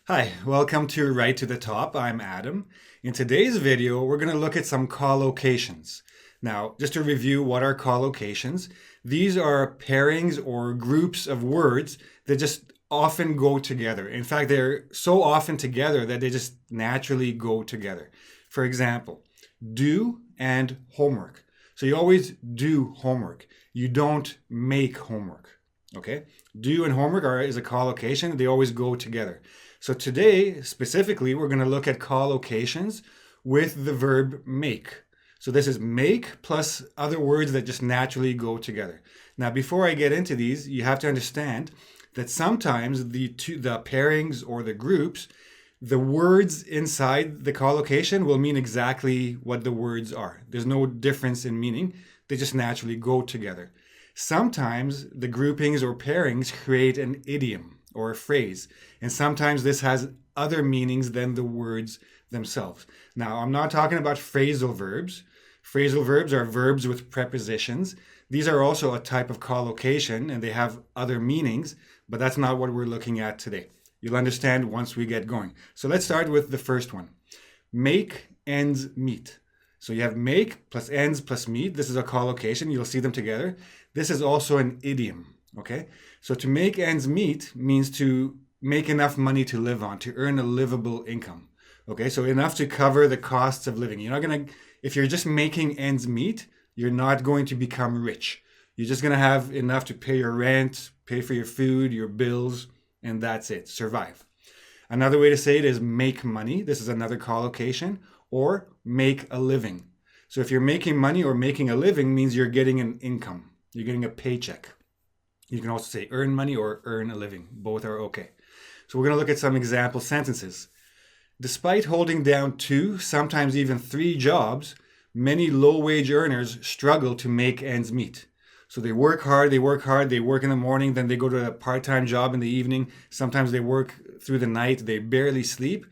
Hi, welcome to Right to the Top. I'm Adam. In today's video, we're going to look at some collocations. Now, just to review, what are collocations? These are pairings or groups of words that just often go together. In fact, they're so often together that they just naturally go together. For example, do and homework. So you always do homework. You don't make homework. Okay? Do and homework is a collocation. They always go together. So today, specifically, we're going to look at collocations with the verb make. So this is make plus other words that just naturally go together. Now, before I get into these, you have to understand that sometimes the pairings or the groups, the words inside the collocation will mean exactly what the words are. There's no difference in meaning. They just naturally go together. Sometimes the groupings or pairings create an idiom or a phrase. And sometimes this has other meanings than the words themselves. Now, I'm not talking about phrasal verbs. Phrasal verbs are verbs with prepositions. These are also a type of collocation and they have other meanings, but that's not what we're looking at today. You'll understand once we get going. So let's start with the first one. Make ends meet. So you have make plus ends plus meet. This is a collocation. You'll see them together. This is also an idiom. Okay, so to make ends meet means to make enough money to live on, to earn a livable income. Okay, so enough to cover the costs of living. You're not gonna, if you're just making ends meet, you're not going to become rich. You're just gonna have enough to pay your rent, pay for your food, your bills, and that's it, survive. Another way to say it is make money. This is another collocation, or make a living. So if you're making money or making a living means you're getting an income. You're getting a paycheck. You can also say earn money or earn a living. Both are okay. So we're going to look at some example sentences. Despite holding down 2, sometimes even 3 jobs, many low-wage earners struggle to make ends meet. So they work hard, they work in the morning, then they go to a part-time job in the evening. Sometimes they work through the night, they barely sleep.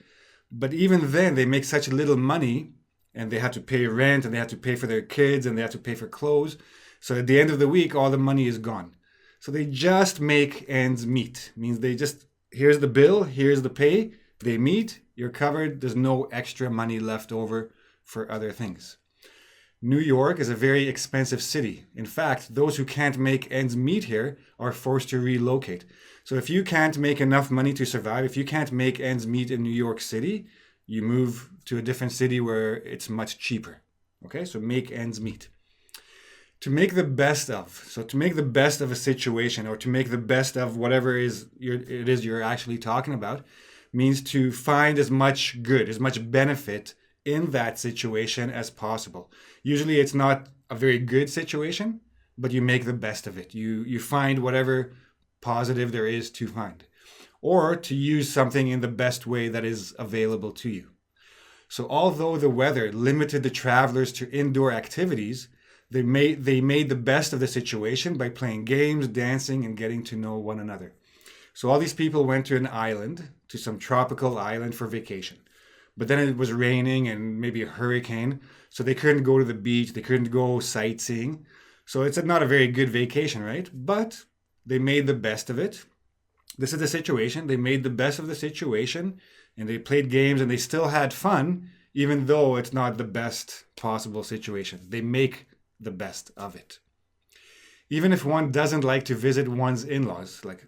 But even then, they make such little money, and they have to pay rent, and they have to pay for their kids, and they have to pay for clothes. So at the end of the week, all the money is gone. So they just make ends meet. Means they just, here's the bill, here's the pay, they meet, you're covered, there's no extra money left over for other things. New York is a very expensive city. In fact, those who can't make ends meet here are forced to relocate. So if you can't make enough money to survive, if you can't make ends meet in New York City, you move to a different city where it's much cheaper. Okay, so make ends meet. To make the best of. So to make the best of a situation or to make the best of whatever it is you're actually talking about means to find as much good, as much benefit in that situation as possible. Usually it's not a very good situation, but you make the best of it. You find whatever positive there is to find. Or to use something in the best way that is available to you. So although the weather limited the travelers to indoor activities, they made the best of the situation by playing games, dancing, and getting to know one another. So all these people went to an island, to some tropical island for vacation. But then it was raining and maybe a hurricane, so they couldn't go to the beach, they couldn't go sightseeing. So it's not a very good vacation, right? But they made the best of it. This is the situation. They made the best of the situation, and they played games, and they still had fun, even though it's not the best possible situation. They make the best of it. Even if one doesn't like to visit one's in-laws, like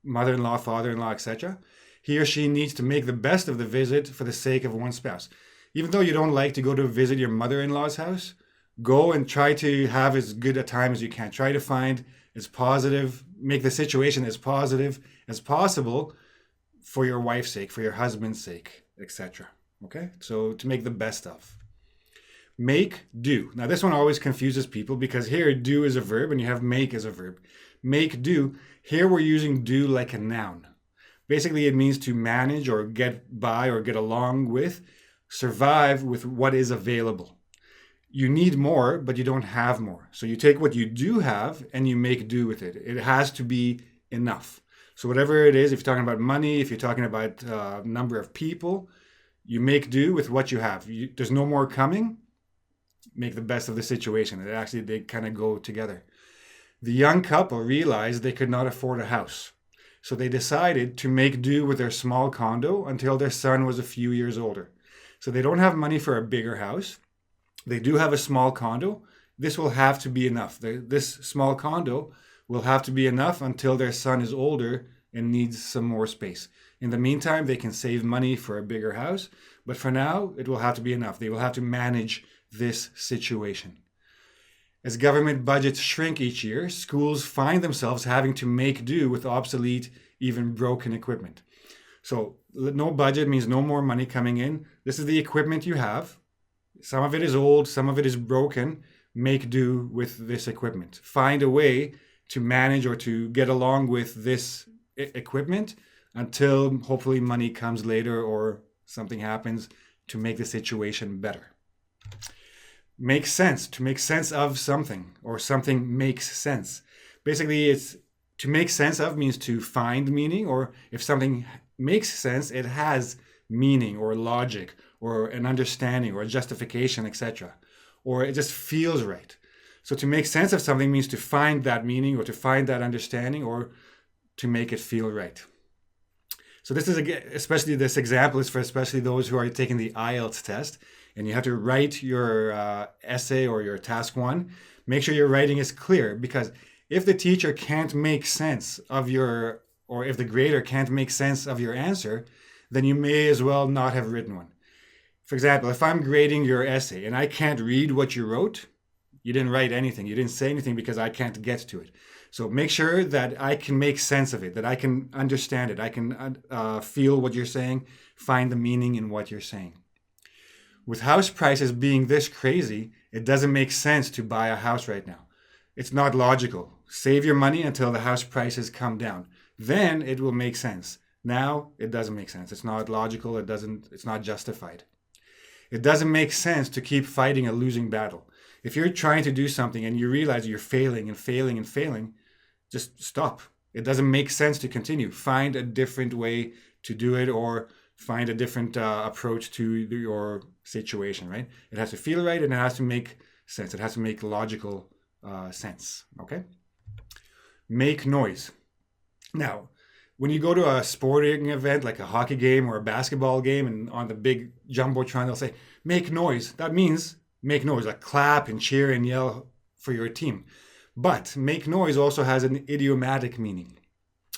mother-in-law, father-in-law, etc., he or she needs to make the best of the visit for the sake of one's spouse. Even though you don't like to go to visit your mother-in-law's house, go and try to have as good a time as you can. Try to find as positive, make the situation as positive as possible for your wife's sake, for your husband's sake, etc. Okay? So to make the best of. Make, do. Now this one always confuses people because here do is a verb and you have make as a verb. Make, do. Here we're using do like a noun. Basically it means to manage or get by or get along with, survive with what is available. You need more, but you don't have more. So you take what you do have and you make do with it. It has to be enough. So whatever it is, if you're talking about money, if you're talking about number of people, you make do with what you have. There's no more coming. Make the best of the situation. They kind of go together. The young couple realized they could not afford a house. So they decided to make do with their small condo until their son was a few years older. So they don't have money for a bigger house. They do have a small condo. This will have to be enough. This small condo will have to be enough until their son is older and needs some more space. In the meantime, they can save money for a bigger house, but for now, it will have to be enough. They will have to manage this situation. As government budgets shrink each year, schools find themselves having to make do with obsolete, even broken equipment. So no budget means no more money coming in. This is the equipment you have. Some of it is old, some of it is broken. Make do with this equipment. Find a way to manage or to get along with this equipment until hopefully money comes later or something happens to make the situation better. Make sense, to make sense of something, or something makes sense. Basically, it's to make sense of means to find meaning, or if something makes sense, it has meaning or logic or an understanding or a justification, etc. Or it just feels right. So to make sense of something means to find that meaning or to find that understanding or to make it feel right. So this is, especially this example is for especially those who are taking the IELTS test and you have to write your essay or your task one. Make sure your writing is clear, because if the teacher can't make sense of your, or if the grader can't make sense of your answer, then you may as well not have written one. For example, if I'm grading your essay and I can't read what you wrote, you didn't write anything. You didn't say anything because I can't get to it. So make sure that I can make sense of it, that I can understand it. I can feel what you're saying, find the meaning in what you're saying. With house prices being this crazy, it doesn't make sense to buy a house right now. It's not logical. Save your money until the house prices come down. Then it will make sense. Now it doesn't make sense. It's not logical. It's not justified. It doesn't make sense to keep fighting a losing battle. If you're trying to do something and you realize you're failing and failing and failing, just stop. It doesn't make sense to continue. Find a different way to do it, or find a different approach to your situation, right? It has to feel right and it has to make sense. It has to make logical sense, okay? Make noise. Now, when you go to a sporting event like a hockey game or a basketball game, and on the big jumbotron they'll say, make noise. That means make noise, like clap and cheer and yell for your team. But make noise also has an idiomatic meaning.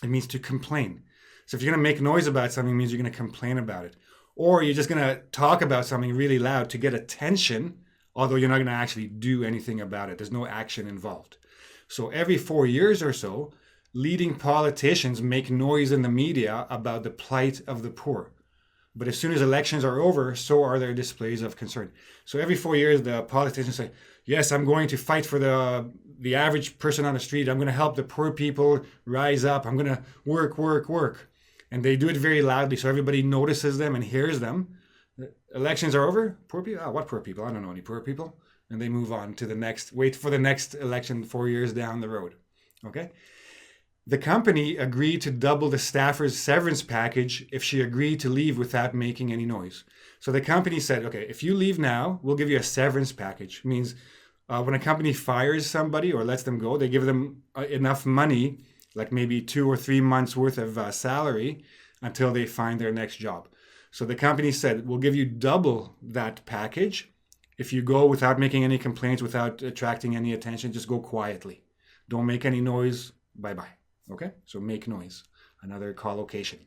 It means to complain. So if you're going to make noise about something, it means you're going to complain about it. Or you're just going to talk about something really loud to get attention, although you're not going to actually do anything about it. There's no action involved. So every 4 years or so, leading politicians make noise in the media about the plight of the poor. But as soon as elections are over, so are their displays of concern. So every 4 years, the politicians say, yes, I'm going to fight for the average person on the street. I'm going to help the poor people rise up. I'm going to work, work, work. And they do it very loudly so everybody notices them and hears them. Elections are over. Poor people? Oh, what poor people? I don't know any poor people. And they move on to the next, wait for the next election 4 years down the road. Okay? The company agreed to double the staffer's severance package if she agreed to leave without making any noise. So the company said, okay, if you leave now, we'll give you a severance package. It means when a company fires somebody or lets them go, they give them enough money, like maybe 2 or 3 months worth of salary, until they find their next job. So the company said, we'll give you double that package if you go without making any complaints, without attracting any attention. Just go quietly. Don't make any noise. Bye-bye. Okay? So make noise. Another collocation.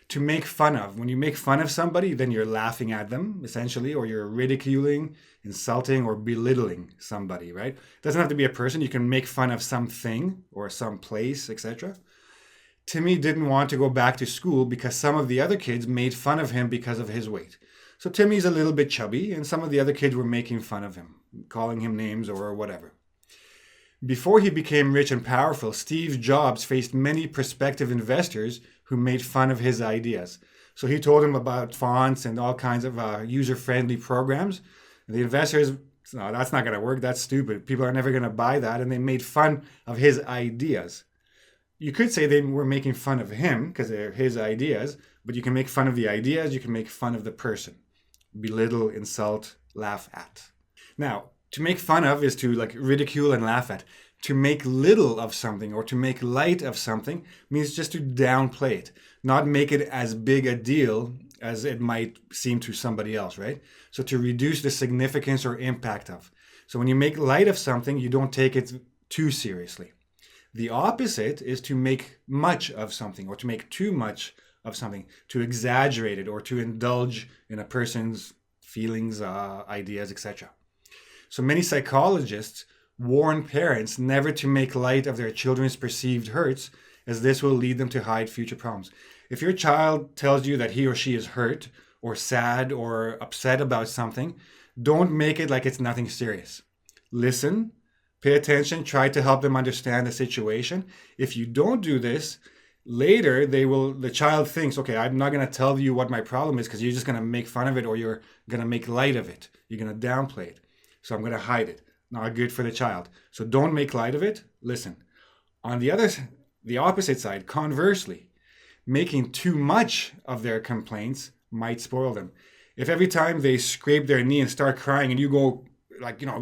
To make fun of. When you make fun of somebody, then you're laughing at them, essentially, or you're ridiculing, insulting, or belittling somebody, right? It doesn't have to be a person. You can make fun of something or some place, etc. Timmy didn't want to go back to school because some of the other kids made fun of him because of his weight. So Timmy's a little bit chubby, and some of the other kids were making fun of him, calling him names or whatever. Before he became rich and powerful, Steve Jobs faced many prospective investors who made fun of his ideas. So he told them about fonts and all kinds of user-friendly programs. And the investors, no, that's not going to work. That's stupid. People are never going to buy that. And they made fun of his ideas. You could say they were making fun of him because they're his ideas, but you can make fun of the ideas. You can make fun of the person. Belittle, insult, laugh at. Now, to make fun of is to like ridicule and laugh at. To make little of something or to make light of something means just to downplay it, not make it as big a deal as it might seem to somebody else, right? So to reduce the significance or impact of. So when you make light of something, you don't take it too seriously. The opposite is to make much of something or to make too much of something, to exaggerate it or to indulge in a person's feelings, ideas, etc. So many psychologists warn parents never to make light of their children's perceived hurts, as this will lead them to hide future problems. If your child tells you that he or she is hurt or sad or upset about something, don't make it like it's nothing serious. Listen, pay attention, try to help them understand the situation. If you don't do this, later the child thinks, okay, I'm not going to tell you what my problem is because you're just going to make fun of it or you're going to make light of it. You're going to downplay it. So I'm going to hide it. Not good for the child. So don't make light of it. Listen. On the opposite side, conversely, making too much of their complaints might spoil them. If every time they scrape their knee and start crying and you go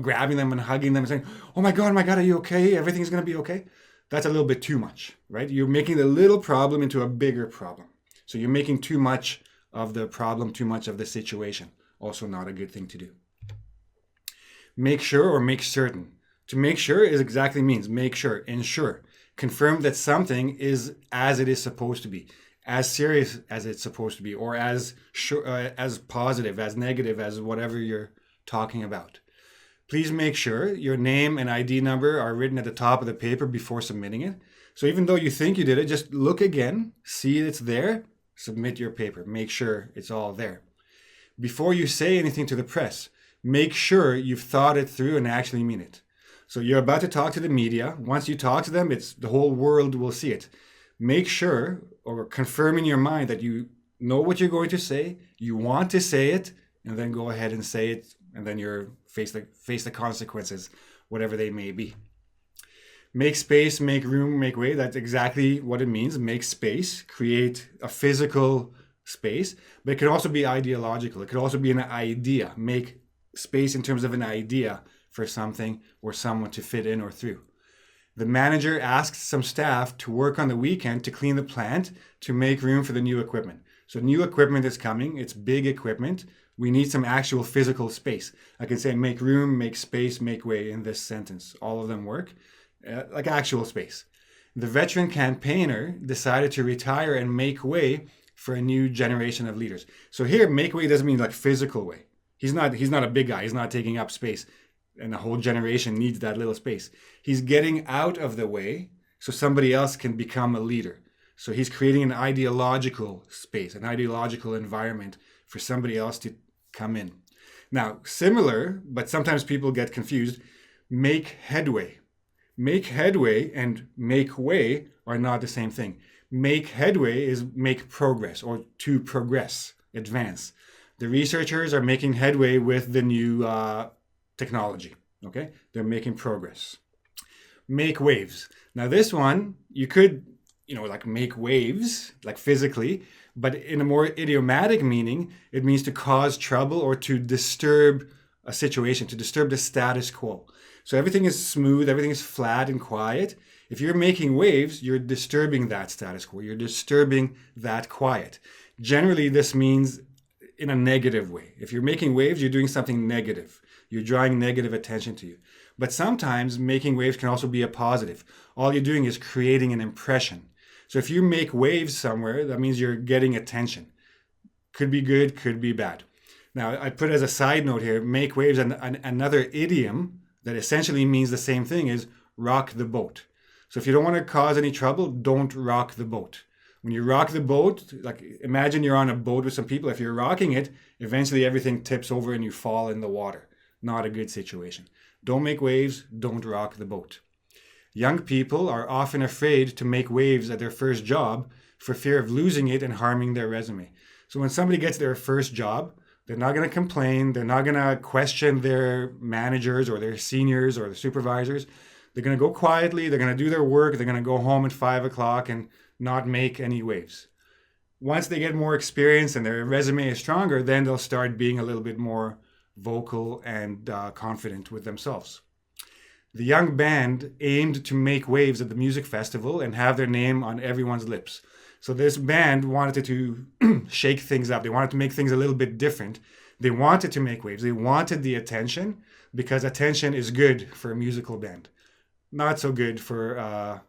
grabbing them and hugging them and saying, oh my God, are you okay? Everything's going to be okay. That's a little bit too much, right? You're making the little problem into a bigger problem. So you're making too much of the problem, too much of the situation. Also not a good thing to do. Make sure or make certain. To make sure is exactly means make sure, ensure. Confirm that something is as it is supposed to be, as serious as it's supposed to be, or as positive, as negative, as whatever you're talking about. Please make sure your name and ID number are written at the top of the paper before submitting it. So even though you think you did it, just look again, see it's there, submit your paper. Make sure it's all there. Before you say anything to the press, make sure you've thought it through and actually mean it. So you're about to talk to the media. Once you talk to them, the whole world will see it. Make sure or confirm in your mind that you know what you're going to say, you want to say it, and then go ahead and say it, and then you're face the consequences, whatever they may be. Make space, make room, make way. That's exactly what it means. Make space, create a physical space, but it could also be ideological. It could also be an idea. Make space in terms of an idea for something or someone to fit in or through. The manager asks some staff to work on the weekend to clean the plant to make room for the new equipment. So new equipment is coming. It's big equipment. We need some actual physical space. I can say make room, make space, make way in this sentence. All of them work, like actual space. The veteran campaigner decided to retire and make way for a new generation of leaders. So here, make way doesn't mean like physical way. He's not a big guy. He's not taking up space. And the whole generation needs that little space. He's getting out of the way so somebody else can become a leader. So he's creating an ideological space, an ideological environment for somebody else to come in. Now, similar, but sometimes people get confused, make headway. Make headway and make way are not the same thing. Make headway is make progress or to progress, advance. The researchers are making headway with the new technology, okay? They're making progress. Make waves. Now this one, you could, like make waves, like physically, but in a more idiomatic meaning, it means to cause trouble or to disturb a situation, to disturb the status quo. So everything is smooth, everything is flat and quiet. If you're making waves, you're disturbing that status quo. You're disturbing that quiet. Generally, this means in a negative way. If you're making waves, you're doing something negative. You're drawing negative attention to you. But sometimes making waves can also be a positive. All you're doing is creating an impression. So if you make waves somewhere, that means you're getting attention. Could be good, could be bad. Now, I put as a side note here, make waves, and another idiom that essentially means the same thing is rock the boat. So if you don't want to cause any trouble, don't rock the boat. When you rock the boat, like imagine you're on a boat with some people. If you're rocking it, eventually everything tips over and you fall in the water. Not a good situation. Don't make waves, don't rock the boat. Young people are often afraid to make waves at their first job for fear of losing it and harming their resume. So when somebody gets their first job, they're not going to complain. They're not going to question their managers or their seniors or the supervisors. They're going to go quietly. They're going to do their work. They're going to go home at 5 o'clock and not make any waves. Once they get more experience and their resume is stronger, then they'll start being a little bit more vocal and confident with themselves. The young band aimed to make waves at the music festival and have their name on everyone's lips. So this band wanted to shake things up. They wanted to make things a little bit different. They wanted to make waves. They wanted the attention because attention is good for a musical band. Not so good for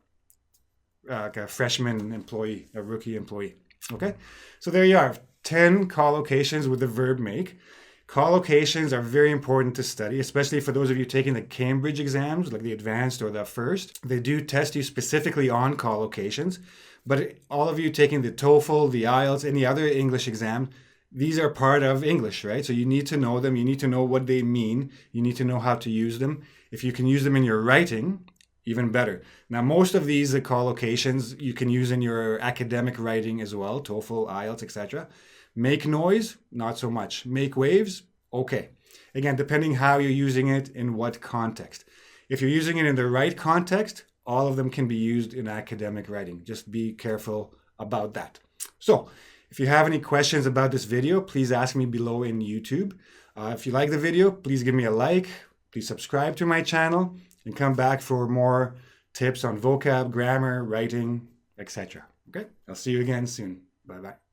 like a freshman employee, a rookie employee. Okay, so there you are, 10 collocations with the verb make. Collocations are very important to study, especially for those of you taking the Cambridge exams, like the advanced or the first. They do test you specifically on collocations, but all of you taking the TOEFL, the IELTS, any other English exam, these are part of English, right? So you need to know them. You need to know what they mean. You need to know how to use them. If you can use them in your writing, even better. Now, most of these collocations you can use in your academic writing as well, TOEFL, IELTS, etc. Make noise, not so much. Make waves, okay. Again, depending how you're using it, in what context. If you're using it in the right context, all of them can be used in academic writing. Just be careful about that. So, if you have any questions about this video, please ask me below in YouTube. If you like the video, please give me a like. Please subscribe to my channel and come back for more tips on vocab, grammar, writing, etc. Okay? I'll see you again soon. Bye-bye.